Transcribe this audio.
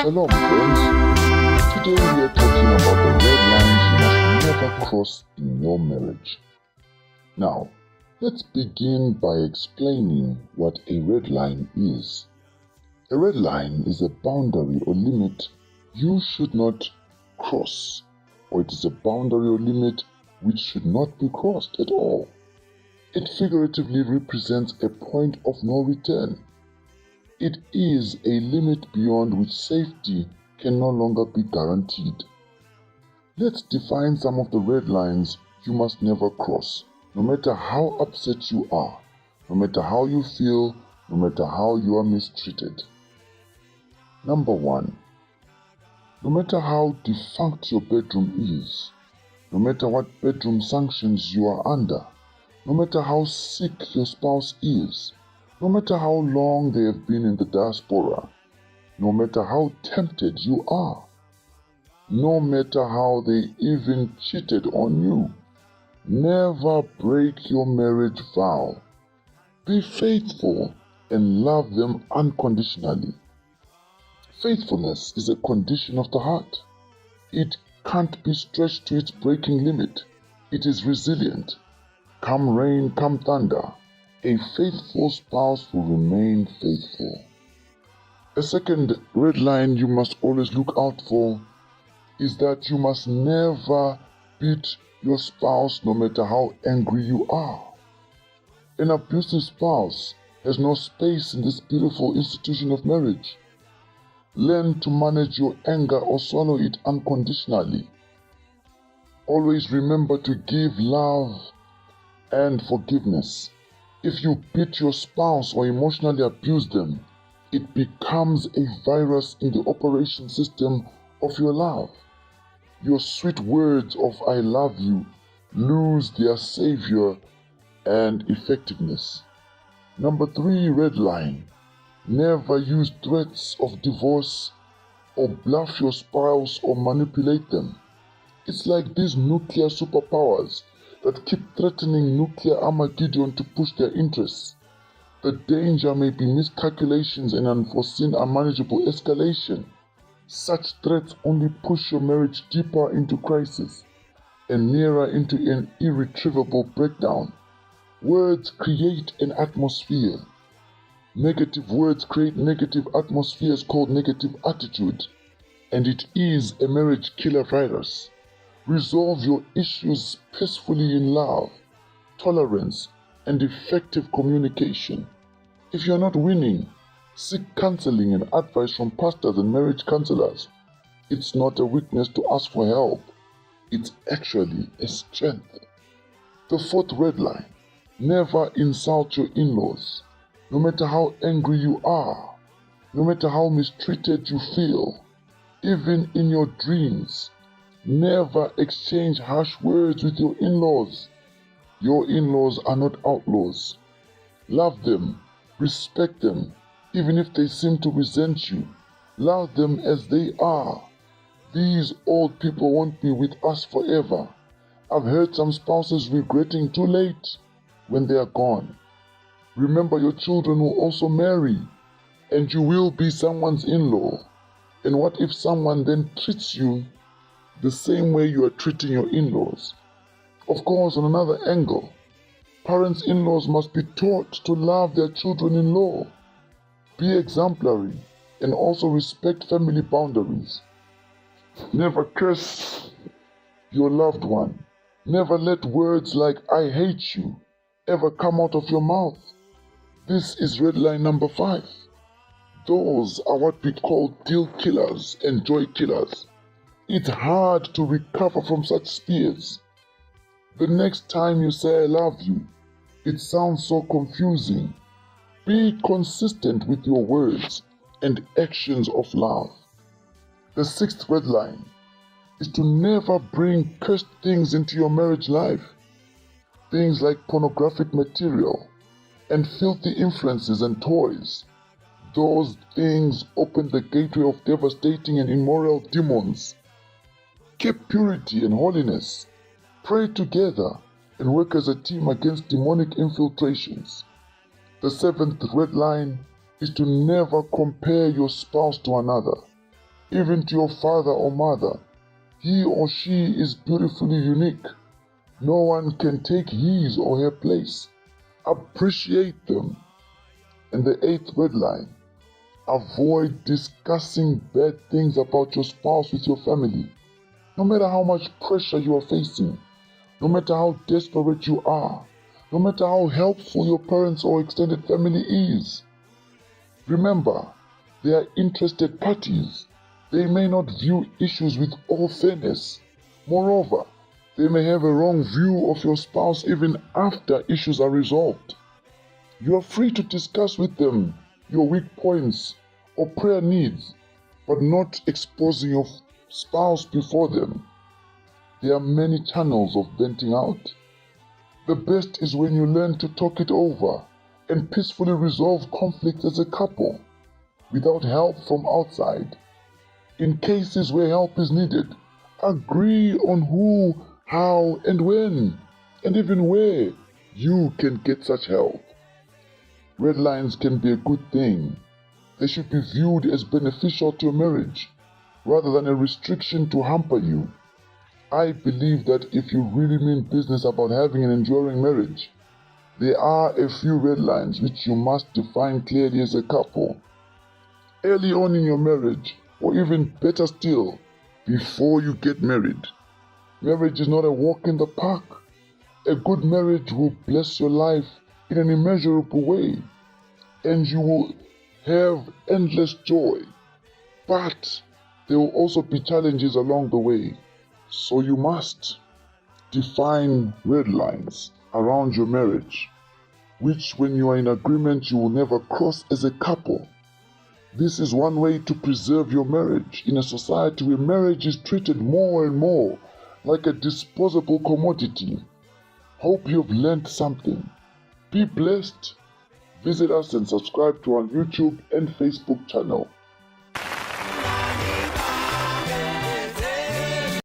Hello friends, today we are talking about the red lines you must never cross in your marriage. Now, let's begin by explaining what a red line is. A red line is a boundary or limit you should not cross, or it is a boundary or limit which should not be crossed at all. It figuratively represents a point of no return. It is a limit beyond which safety can no longer be guaranteed. Let's define some of the red lines you must never cross, no matter how upset you are, no matter how you feel, no matter how you are mistreated. Number 1. No matter how defunct your bedroom is, no matter what bedroom sanctions you are under, no matter how sick your spouse is, no matter how long they have been in the diaspora, no matter how tempted you are, no matter how they even cheated on you, never break your marriage vow. Be faithful and love them unconditionally. Faithfulness is a condition of the heart. It can't be stretched to its breaking limit. It is resilient. Come rain, come thunder, a faithful spouse will remain faithful. A second red line you must always look out for is that you must never beat your spouse no matter how angry you are. An abusive spouse has no space in this beautiful institution of marriage. Learn to manage your anger or swallow it unconditionally. Always remember to give love and forgiveness. If you beat your spouse or emotionally abuse them, it becomes a virus in the operation system of your love. Your sweet words of I love you lose their savior and effectiveness. Number 3 red line. Never use threats of divorce or bluff your spouse or manipulate them. It's like these nuclear superpowers that keep threatening nuclear Armageddon to push their interests. The danger may be miscalculations and unforeseen unmanageable escalation. Such threats only push your marriage deeper into crisis and nearer into an irretrievable breakdown. Words create an atmosphere. Negative words create negative atmospheres called negative attitude, and it is a marriage killer virus. Resolve your issues peacefully in love, tolerance, and effective communication. If you are not winning, seek counseling and advice from pastors and marriage counselors. It's not a weakness to ask for help. It's actually a strength. The 4th red line. Never insult your in-laws. No matter how angry you are, no matter how mistreated you feel, even in your dreams, never exchange harsh words with your in-laws. Your in-laws are not outlaws. Love them, respect them, even if they seem to resent you. Love them as they are. These old people won't be with us forever. I've heard some spouses regretting too late when they are gone. Remember, your children will also marry, and you will be someone's in-law. And what if someone then treats you the same way you are treating your in-laws? Of course, on another angle, parents' in-laws must be taught to love their children-in-law. Be exemplary and also respect family boundaries. Never curse your loved one. Never let words like I hate you ever come out of your mouth. This is red line number 5. Those are what we call deal killers and joy killers. It's hard to recover from such spears. The next time you say I love you, it sounds so confusing. Be consistent with your words and actions of love. The 6th red line is to never bring cursed things into your marriage life. Things like pornographic material and filthy influences and toys. Those things open the gateway of devastating and immoral demons. Keep purity and holiness. Pray together and work as a team against demonic infiltrations. The 7th red line is to never compare your spouse to another. even to your father or mother. He or she is beautifully unique. No one can take his or her place. Appreciate them. And the 8th red line, avoid discussing bad things about your spouse with your family. No matter how much pressure you are facing, no matter how desperate you are, no matter how helpful your parents or extended family is. Remember, they are interested parties. They may not view issues with all fairness. Moreover, they may have a wrong view of your spouse even after issues are resolved. You are free to discuss with them your weak points or prayer needs, but not exposing your spouse before them. There are many channels of venting out. The best is when you learn to talk it over and peacefully resolve conflicts as a couple without help from outside. In cases where help is needed, agree on who, how, and when, and even where you can get such help. Red lines can be a good thing. They should be viewed as beneficial to a marriage rather than a restriction to hamper you. I believe that if you really mean business about having an enduring marriage, there are a few red lines which you must define clearly as a couple. Early on in your marriage, or even better still, before you get married. Marriage is not a walk in the park. A good marriage will bless your life in an immeasurable way, and you will have endless joy. But there will also be challenges along the way. So you must define red lines around your marriage, which when you are in agreement you will never cross as a couple. This is one way to preserve your marriage in a society where marriage is treated more and more like a disposable commodity. Hope you've learned something. Be blessed. Visit us and subscribe to our YouTube and Facebook channel.